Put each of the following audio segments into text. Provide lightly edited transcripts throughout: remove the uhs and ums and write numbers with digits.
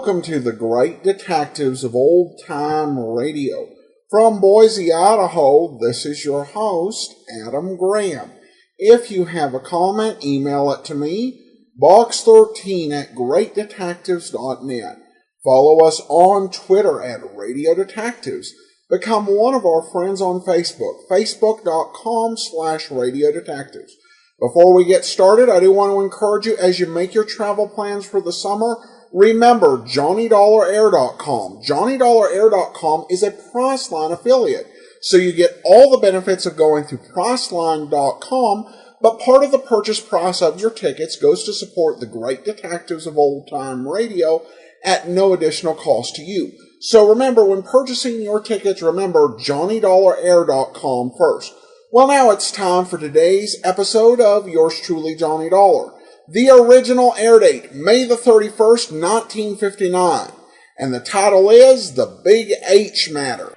welcome to the Great Detectives of Old Time Radio. From Boise, Idaho, this is your host, Adam Graham. If you have a comment, email it to me, box13@greatdetectives.net. Follow us on Twitter at Radio Detectives. Become one of our friends on Facebook, facebook.com/Radio Detectives. Before we get started, I do want to encourage you, as you make your travel plans for the summer, remember JohnnyDollarAir.com. JohnnyDollarAir.com is a Priceline affiliate, so you get all the benefits of going through Priceline.com, but part of the purchase price of your tickets goes to support the Great Detectives of Old Time Radio at no additional cost to you. So remember, when purchasing your tickets, remember JohnnyDollarAir.com first. Well, now it's time for today's episode of Yours Truly, Johnny Dollar. The original air date, May the 31st, 1959. And the title is The Big H Matter.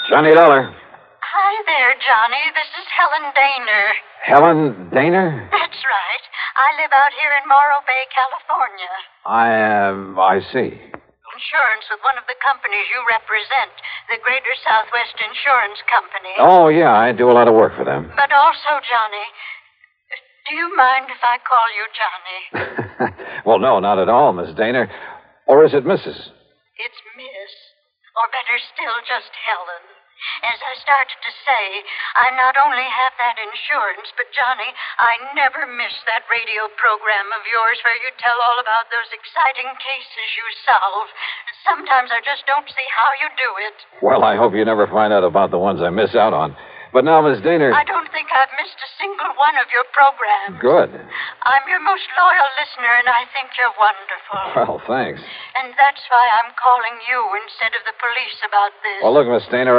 Johnny Dollar. Hi there, Johnny. This is Helen Daner. Helen Daner? That's right. I live out here in Morrow Bay, California. I see. Insurance with one of the companies you represent, the Greater Southwest Insurance Company. Oh, yeah, I do a lot of work for them. But also, Johnny, do you mind if I call you Johnny? Well, no, not at all, Miss Daner. Or is it Mrs.? It's Miss. Or better still, just Helen. As I started to say, I not only have that insurance, but, Johnny, I never miss that radio program of yours where you tell all about those exciting cases you solve. Sometimes I just don't see how you do it. Well, I hope you never find out about the ones I miss out on. But now, Miss Daner... I don't think I've missed a single one of your programs. Good. I'm your most loyal listener, and I think you're wonderful. Well, thanks. And that's why I'm calling you instead of the police about this. Well, look, Miss Daner,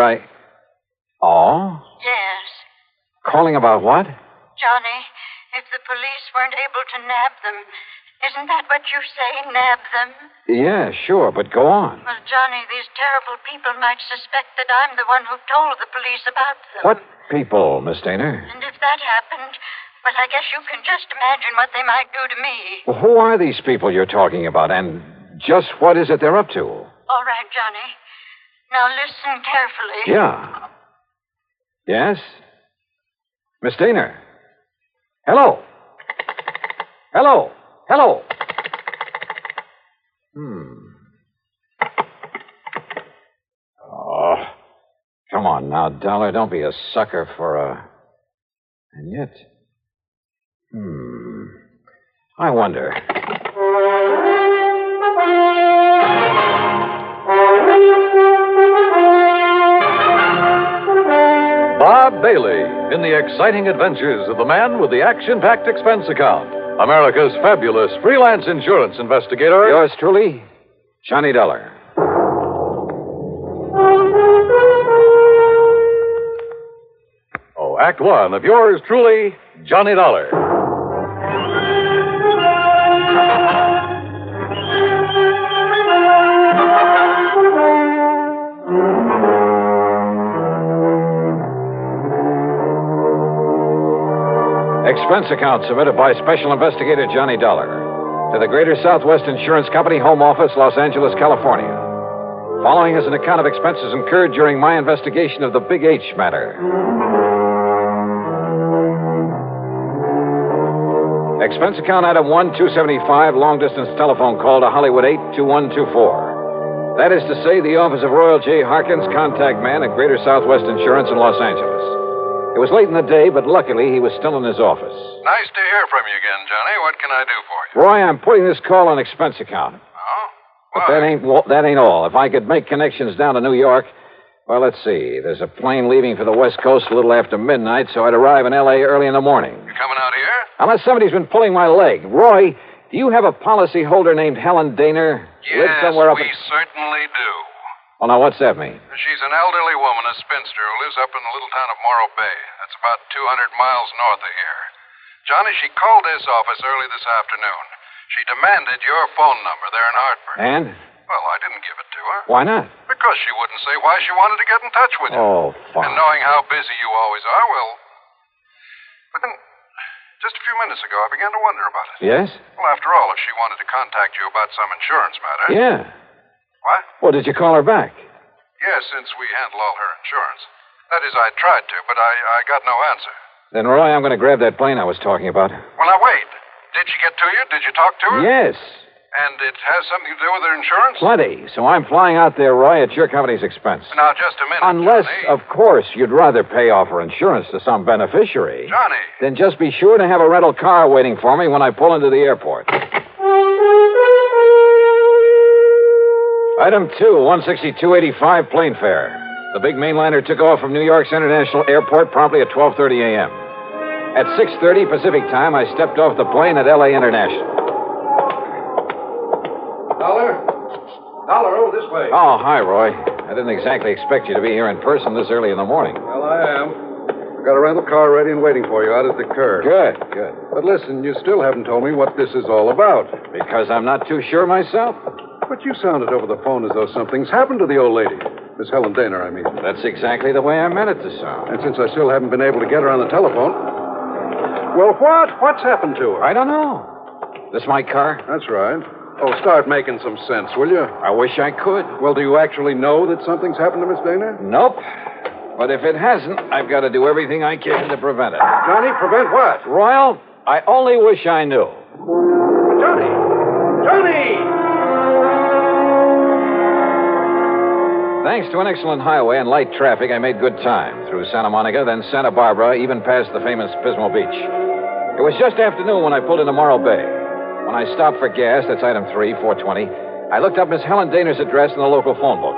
Oh? Yes. Calling about what? Johnny, if the police weren't able to nab them, isn't that what you say, nab them? Yeah, sure, but go on. Well, Johnny, these terrible people might suspect that I'm the one who told the police about them. What people, Miss Daner? And if that happened, well, I guess you can just imagine what they might do to me. Well, who are these people you're talking about, and just what is it they're up to? All right, Johnny. Now listen carefully. Yeah. Yes? Miss Daner? Hello? Hello? Hello? Oh, come on now, Dollar. Don't be a sucker for a... And yet... I wonder... Bob Bailey in the exciting adventures of the man with the action-packed expense account. America's fabulous freelance insurance investigator. Yours truly, Johnny Dollar. Oh, Act One of yours truly, Johnny Dollar. Expense account submitted by Special Investigator Johnny Dollar to the Greater Southwest Insurance Company, Home Office, Los Angeles, California. Following is an account of expenses incurred during my investigation of the Big H matter. Expense account item 1275, long-distance telephone call to Hollywood 82124. That is to say, the office of Royal J. Harkins, contact man at Greater Southwest Insurance in Los Angeles. It was late in the day, but luckily he was still in his office. Nice to hear from you again, Johnny. What can I do for you? Roy, I'm putting this call on expense account. Oh? But Why? that ain't all. If I could make connections down to New York, well, let's see. There's a plane leaving for the West Coast a little after midnight, so I'd arrive in L.A. early in the morning. You coming out here? Unless somebody's been pulling my leg. Roy, do you have a policy holder named Helen Daner? Yes, somewhere up we certainly do. Well, now, what's that mean? She's an elderly woman, a spinster, who lives up in the little town of Morrow Bay. That's about 200 miles north of here. Johnny, she called this office early this afternoon. She demanded your phone number there in Hartford. And? Well, I didn't give it to her. Why not? Because she wouldn't say why she wanted to get in touch with you. Oh, fine. And knowing how busy you always are, well... But then, Just a few minutes ago, I began to wonder about it. Yes? Well, after all, if she wanted to contact you about some insurance matter... Yeah. What? Well, did you call her back? Yes, since we handle all her insurance. That is, I tried to, but I got no answer. Then, Roy, I'm going to grab that plane I was talking about. Well, now, wait. Did she get to you? Did you talk to her? Yes. And it has something to do with her insurance? Plenty. So I'm flying out there, Roy, at your company's expense. Now, just a minute, Unless, Johnny. of course, you'd rather pay off her insurance to some beneficiary. Johnny. Then just be sure to have a rental car waiting for me when I pull into the airport. Item 2, 162.85 plane fare. The big mainliner took off from New York's International Airport promptly at 12:30 a.m. At 6:30 Pacific time, I stepped off the plane at L.A. International. Dollar, over this way. Oh, hi, Roy. I didn't exactly expect you to be here in person this early in the morning. Well, I am. I've got a rental car ready and waiting for you out at the curb. Good. But listen, you still haven't told me what this is all about. Because I'm not too sure myself. But you sounded over the phone as though something's happened to the old lady. Miss Helen Dana, I mean. That's exactly the way I meant it to sound. And since I still haven't been able to get her on the telephone... Well, what? What's happened to her? I don't know. This my car? That's right. Oh, start making some sense, will you? I wish I could. Well, do you actually know that something's happened to Miss Dana? Nope. But if it hasn't, I've got to do everything I can to prevent it. Johnny, prevent what? Royal, I only wish I knew. Johnny! Johnny! Thanks to an excellent highway and light traffic, I made good time through Santa Monica, then Santa Barbara, even past the famous Pismo Beach. It was just afternoon when I pulled into Morrow Bay. When I stopped for gas, that's item 3, 420, I looked up Miss Helen Dana's address in the local phone book.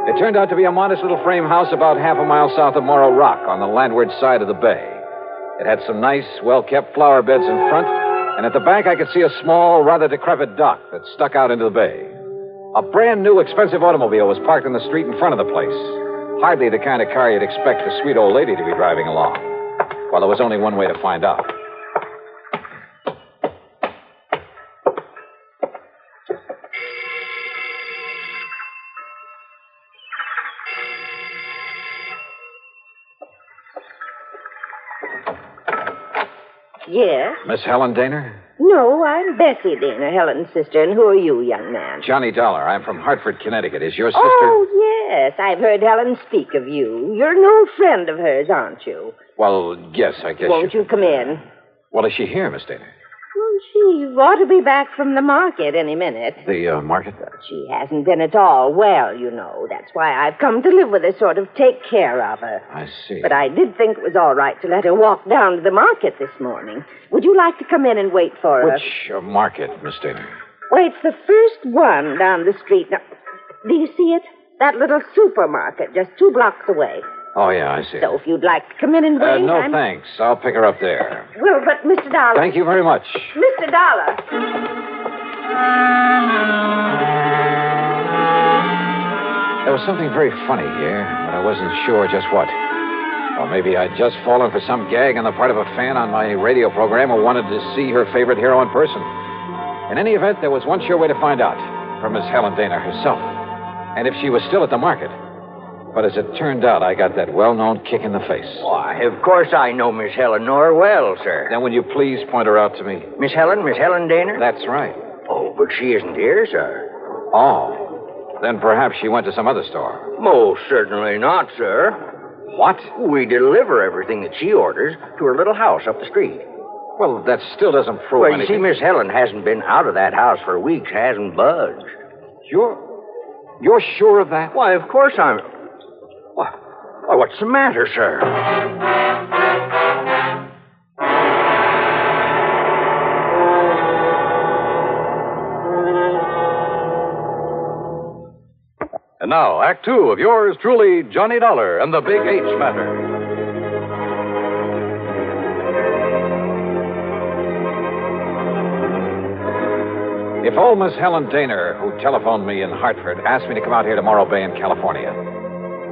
It turned out to be a modest little frame house about half a mile south of Morrow Rock on the landward side of the bay. It had some nice, well-kept flower beds in front, and at the back I could see a small, rather decrepit dock that stuck out into the bay. A brand-new, expensive automobile was parked in the street in front of the place. Hardly the kind of car you'd expect a sweet old lady to be driving along. Well, there was only one way to find out. Yes? Miss Helen Dana? No, I'm Bessie Dana, Helen's sister. And who are you, young man? Johnny Dollar. I'm from Hartford, Connecticut. Is your sister... Oh, yes. I've heard Helen speak of you. You're an old friend of hers, aren't you? Well, yes, I guess Won't you come in? Well, is she here, Miss Dana? Well, she ought to be back from the market any minute. The market? She hasn't been at all well, you know. That's why I've come to live with her, sort of take care of her. I see. But I did think it was all right to let her walk down to the market this morning. Would you like to come in and wait for her? Which market, Miss Dana? Well, it's the first one down the street. Now, do you see it? That little supermarket just 2 blocks away. Oh, yeah, I see. So if you'd like to come in and wait... No, thanks. I'll pick her up there. Well, but Mr. Dollar... Thank you very much. Mr. Dollar... There was something very funny here, but I wasn't sure just what. Or maybe I'd just fallen for some gag on the part of a fan on my radio program who wanted to see her favorite hero in person. In any event, there was one sure way to find out, from Miss Helen Dana herself. And if she was still at the market. But as it turned out, I got that well-known kick in the face. Why, of course I know Miss Eleanor well, sir. Then will you please point her out to me? Miss Helen Dana? That's right. Oh, but she isn't here, sir. Oh. Then perhaps she went to some other store. Most certainly not, sir. What? We deliver everything that she orders to her little house up the street. Well, that still doesn't prove Well, you anything. see, Miss Helen hasn't been out of that house for weeks, hasn't budged. You're sure of that? Why, of course I'm... Why, what's the matter, sir? And now, Act Two of yours truly, Johnny Dollar and the Big H Matter. If old Miss Helen Dana, who telephoned me in Hartford, asked me to come out here to Morrow Bay in California,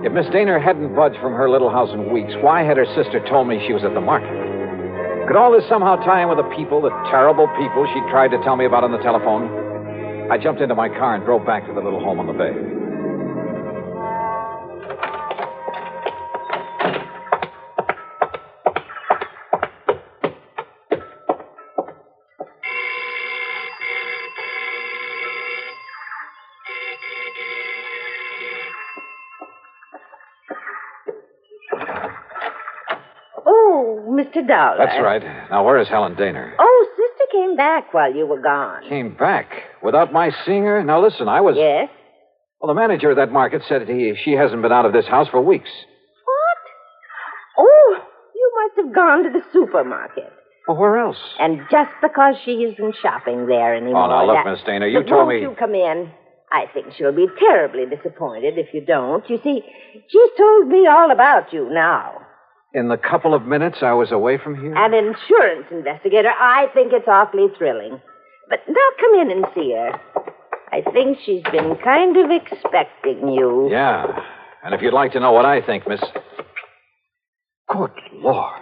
if Miss Dana hadn't budged from her little house in weeks, why had her sister told me she was at the market? Could all this somehow tie in with the people, the terrible people she tried to tell me about on the telephone? I jumped into my car and drove back to the little home on the bay. Mr. Dollar. That's right. Now, where is Helen Daner? Oh, Sister came back while you were gone. Came back without my seeing her? Now, listen, I was... Yes? Well, the manager of that market said she hasn't been out of this house for weeks. What? Oh, you must have gone to the supermarket. Well, where else? And just because she isn't shopping there anymore... Oh, now, look, Miss Daner, you But told me... Won't you come in? I think she'll be terribly disappointed if you don't. You see, she's told me all about you now. In the couple of minutes I was away from here? An insurance investigator. I think it's awfully thrilling. But now come in and see her. I think she's been kind of expecting you. Yeah. And if you'd like to know what I think, Miss... Good Lord.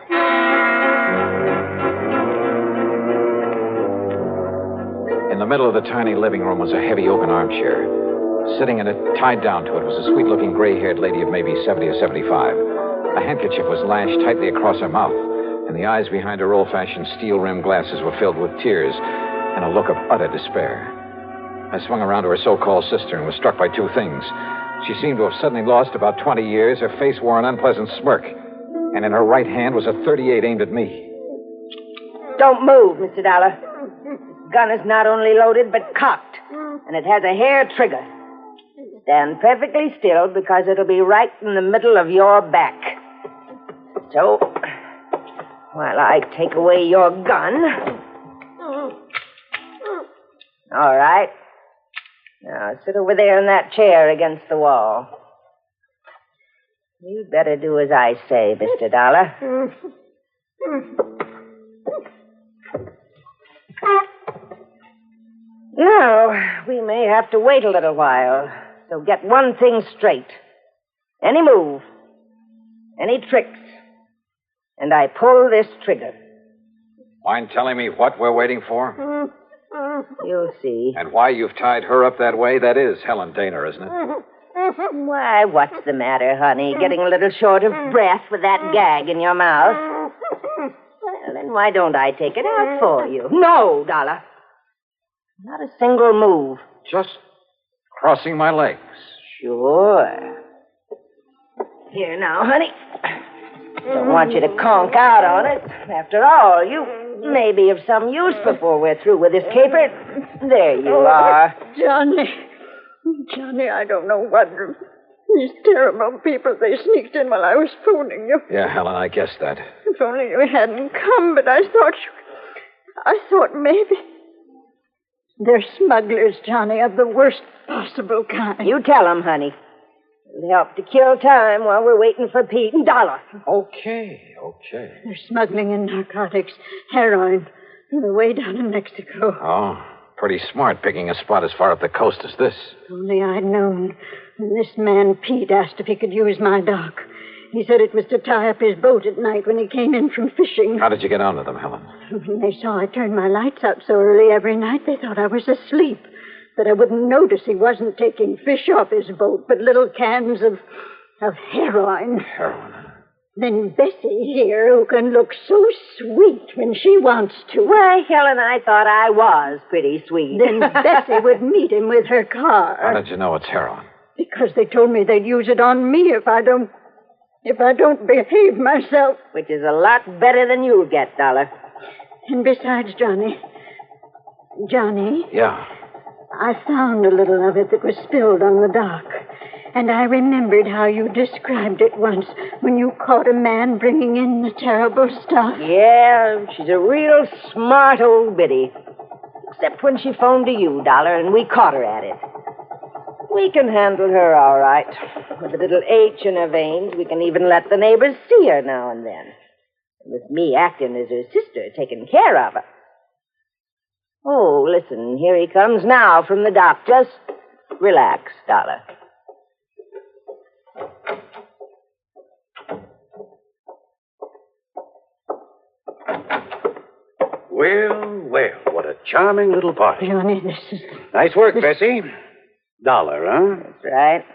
In the middle of the tiny living room was a heavy oaken armchair. Sitting in it, tied down to it, was a sweet-looking gray-haired lady of maybe 70 or 75. A handkerchief was lashed tightly across her mouth, and the eyes behind her old-fashioned steel-rimmed glasses were filled with tears and a look of utter despair. I swung around to her so-called sister and was struck by two things. She seemed to have suddenly lost about 20 years. Her face wore an unpleasant smirk, and in her right hand was a .38 aimed at me. Don't move, Mr. Dollar. This gun is not only loaded, but cocked, and it has a hair trigger. Stand perfectly still, because it'll be right in the middle of your back. So, while I take away your gun... All right. Now, sit over there in that chair against the wall. You'd better do as I say, Mr. Dollar. Now, we may have to wait a little while, so get one thing straight. Any move, any tricks, and I pull this trigger. Mind telling me what we're waiting for? You'll see. And why you've tied her up that way? That is Helen Daner, isn't it? Why, what's the matter, honey? Getting a little short of breath with that gag in your mouth? Well, then why don't I take it out for you? No, Dollar. Not a single move. Just crossing my legs. Sure. Here now, honey. Don't want you to conk out on it. After all, you may be of some use before we're through with this caper. There you are. Johnny, I don't know what. These terrible people, they sneaked in while I was phoning you. Yeah, Helen, I guessed that. If only you hadn't come, but I thought maybe... They're smugglers, Johnny, of the worst possible kind. You tell them, honey. It'll help to kill time while we're waiting for Pete and Dollar. Okay. They're smuggling in narcotics, heroin, from the way down in Mexico. Oh, pretty smart picking a spot as far up the coast as this. If only I'd known. When this man, Pete, asked if he could use my dock. He said it was to tie up his boat at night when he came in from fishing. How did you get onto them, Helen? When they saw I turned my lights out so early every night, they thought I was asleep. That I wouldn't notice he wasn't taking fish off his boat, but little cans of heroin. Heroin? Then Bessie here, who can look so sweet when she wants to. Why, Helen, I thought I was pretty sweet. Then Bessie would meet him with her car. How did you know it's heroin? Because they told me they'd use it on me if I don't behave myself. Which is a lot better than you'll get, Dollar. And besides, Johnny. Yeah? I found a little of it that was spilled on the dock. And I remembered how you described it once when you caught a man bringing in the terrible stuff. Yeah, she's a real smart old biddy. Except when she phoned to you, Dollar, and we caught her at it. We can handle her all right. With a little H in her veins, we can even let the neighbors see her now and then. And with me acting as her sister, taking care of her. Oh, listen, here he comes now from the dock. Just relax, Dollar. Well, what a charming little party. Johnny, this is... Nice work, Bessie. Dollar, huh? That's right.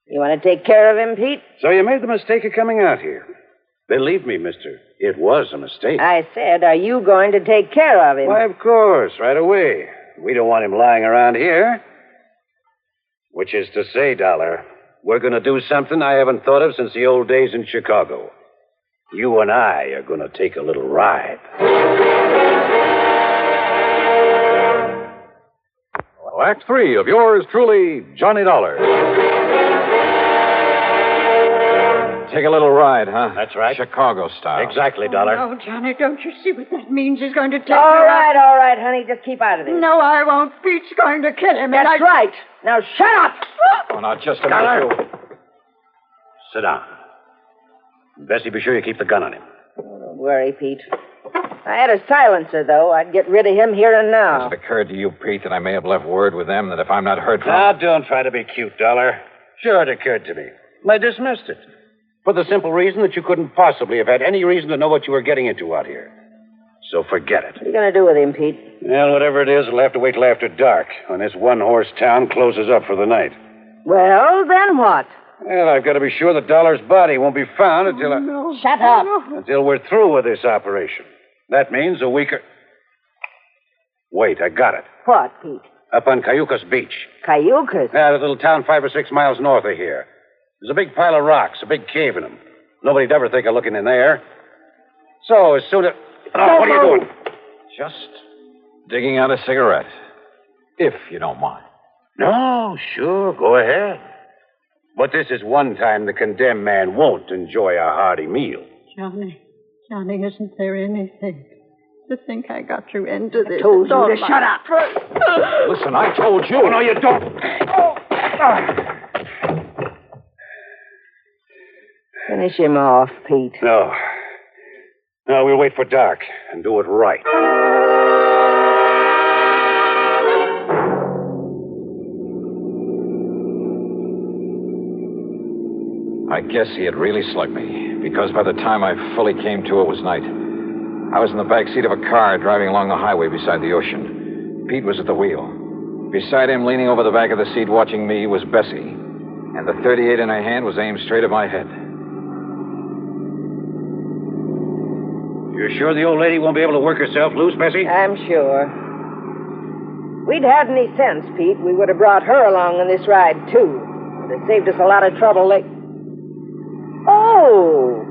You want to take care of him, Pete? So you made the mistake of coming out here. Believe me, mister, it was a mistake. I said, are you going to take care of him? Why, of course, right away. We don't want him lying around here. Which is to say, Dollar, we're going to do something I haven't thought of since the old days in Chicago. You and I are going to take a little ride. Well, Act 3 of yours truly, Johnny Dollar. Take a little ride, huh? That's right. Chicago style. Exactly, Dollar. Oh, Johnny, don't you see what that means? He's going to take All right, honey. Just keep out of this. No, I won't. Pete's going to kill him. That's right. Now, shut up. Oh, now, just a Dollar. minute. Sit down. Bessie, be sure you keep the gun on him. Don't worry, Pete. I had a silencer, though. I'd get rid of him here and now. Has it occurred to you, Pete, that I may have left word with them that if I'm not heard from... Now, don't try to be cute, Dollar. Sure, it occurred to me. I dismissed it. For the simple reason that you couldn't possibly have had any reason to know what you were getting into out here. So forget it. What are you going to do with him, Pete? Well, whatever it is, it'll have to wait till after dark, when this one-horse town closes up for the night. Well, then what? Well, I've got to be sure that Dollar's body won't be found until Shut up. until we're through with this operation. That means a week or... Wait, I got it. What, Pete? Up on Cayucas Beach. Cayucas? Yeah, that little town 5 or 6 miles north of here. There's a big pile of rocks, a big cave in them. Nobody'd ever think of looking in there. So, as soon as... Oh, what are you doing? Just digging out a cigarette. If you don't mind. No, sure, go ahead. But this is one time the condemned man won't enjoy a hearty meal. Johnny, isn't there anything? To think I got you into this. I told you to shut up. Listen, I told you. Oh, no, you don't. Finish him off, Pete. No. No, we'll wait for dark and do it right. I guess he had really slugged me, because by the time I fully came to, it was night. I was in the back seat of a car driving along the highway beside the ocean. Pete was at the wheel. Beside him, leaning over the back of the seat watching me, was Bessie, and the .38 in her hand was aimed straight at my head. You're sure the old lady won't be able to work herself loose, Bessie? I'm sure. If we'd had any sense, Pete, we would have brought her along on this ride, too. It would have saved us a lot of trouble. Oh,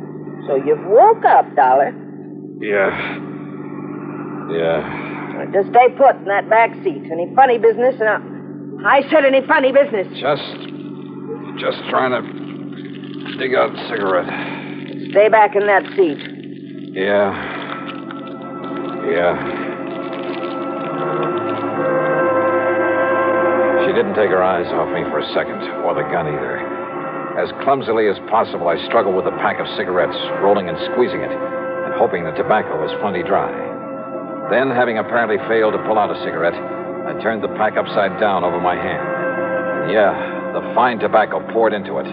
so you've woke up, Dollar. Yeah. Well, just stay put in that back seat. Any funny business? I said any funny business. Just trying to dig out a cigarette. Stay back in that seat. Yeah. She didn't take her eyes off me for a second, or the gun either. As clumsily as possible, I struggled with a pack of cigarettes, rolling and squeezing it, and hoping the tobacco was plenty dry. Then, having apparently failed to pull out a cigarette, I turned the pack upside down over my hand. And the fine tobacco poured into it.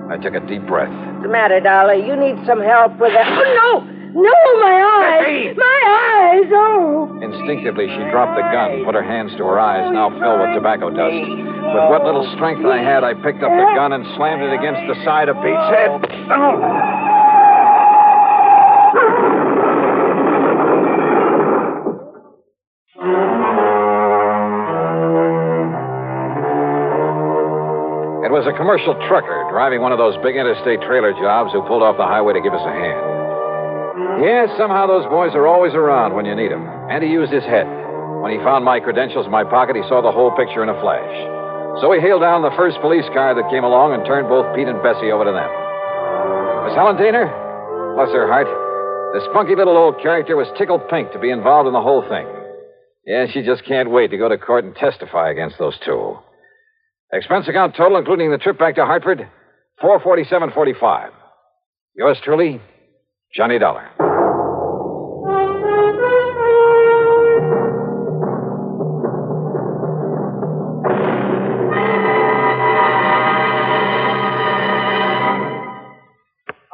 I took a deep breath. What's the matter, Dollar? You need some help with that. Oh, no! No, my eyes! My eyes! Oh! Instinctively, she dropped the gun, put her hands to her eyes, now filled with tobacco dust. With what little strength I had, I picked up the gun and slammed it against the side of Pete's head. It was a commercial trucker driving one of those big interstate trailer jobs who pulled off the highway to give us a hand. Yes, somehow those boys are always around when you need them. And he used his head. When he found my credentials in my pocket, he saw the whole picture in a flash. So he hailed down the first police car that came along and turned both Pete and Bessie over to them. Miss Helen Daner, bless her heart, this funky little old character was tickled pink to be involved in the whole thing. Yeah, she just can't wait to go to court and testify against those two. Expense account total, including the trip back to Hartford, $447.45. Yours truly, Johnny Dollar.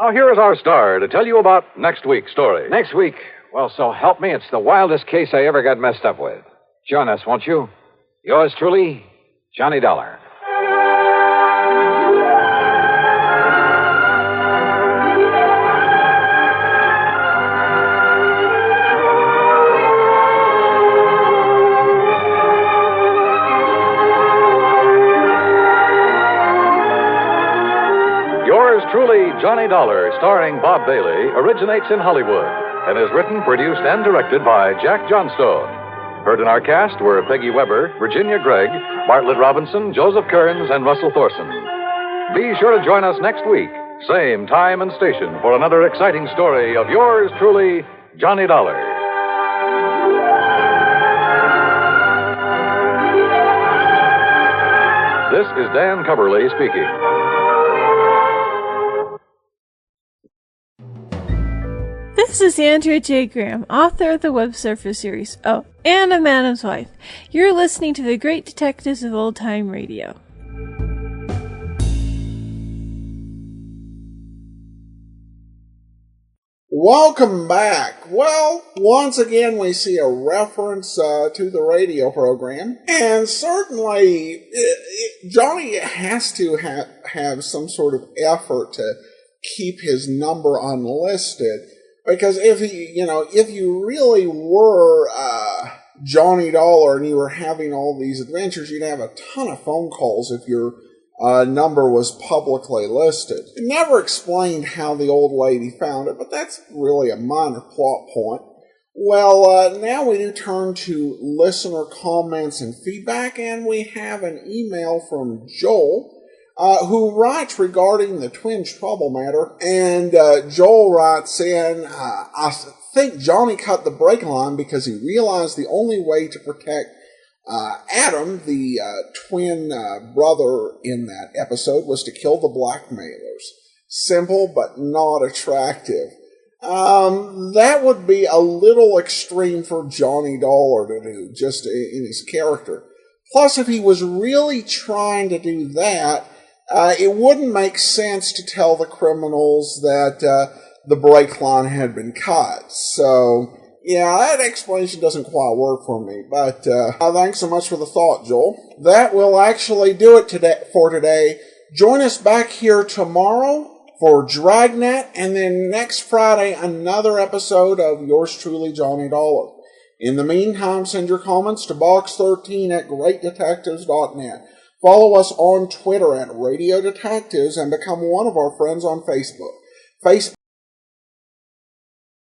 Now, here is our star to tell you about next week's story. Next week? Well, so help me, it's the wildest case I ever got messed up with. Join us, won't you? Yours truly, Johnny Dollar. Yours truly, Johnny Dollar, starring Bob Bailey, originates in Hollywood and is written, produced, and directed by Jack Johnstone. Heard in our cast were Peggy Weber, Virginia Gregg, Bartlett Robinson, Joseph Kearns, and Russell Thorson. Be sure to join us next week, same time and station, for another exciting story of yours truly, Johnny Dollar. This is Dan Coverly speaking. This is Andrea J. Graham, author of the Web Surfer series, oh, and of Madam's Wife. You're listening to the Great Detectives of Old Time Radio. Welcome back. Well, once again we see a reference to the radio program, and certainly Johnny has to have some sort of effort to keep his number unlisted, because if you really were Johnny Dollar and you were having all these adventures, you'd have a ton of phone calls if your number was publicly listed. It never explained how the old lady found it, but that's really a minor plot point. Well, now we do turn to listener comments and feedback, and we have an email from Joel, who writes regarding the Twin Trouble matter, and Joel writes in, I think Johnny cut the brake line because he realized the only way to protect Adam, the twin brother in that episode, was to kill the blackmailers. Simple, but not attractive. That would be a little extreme for Johnny Dollar to do, just in his character. Plus, if he was really trying to do that, it wouldn't make sense to tell the criminals that the brake line had been cut. So, yeah, that explanation doesn't quite work for me, but thanks so much for the thought, Joel. That will actually do it for today. Join us back here tomorrow for Dragnet, and then next Friday, another episode of yours truly, Johnny Dollar. In the meantime, send your comments to box13@greatdetectives.net. Follow us on Twitter @Radio Detectives and become one of our friends on Facebook.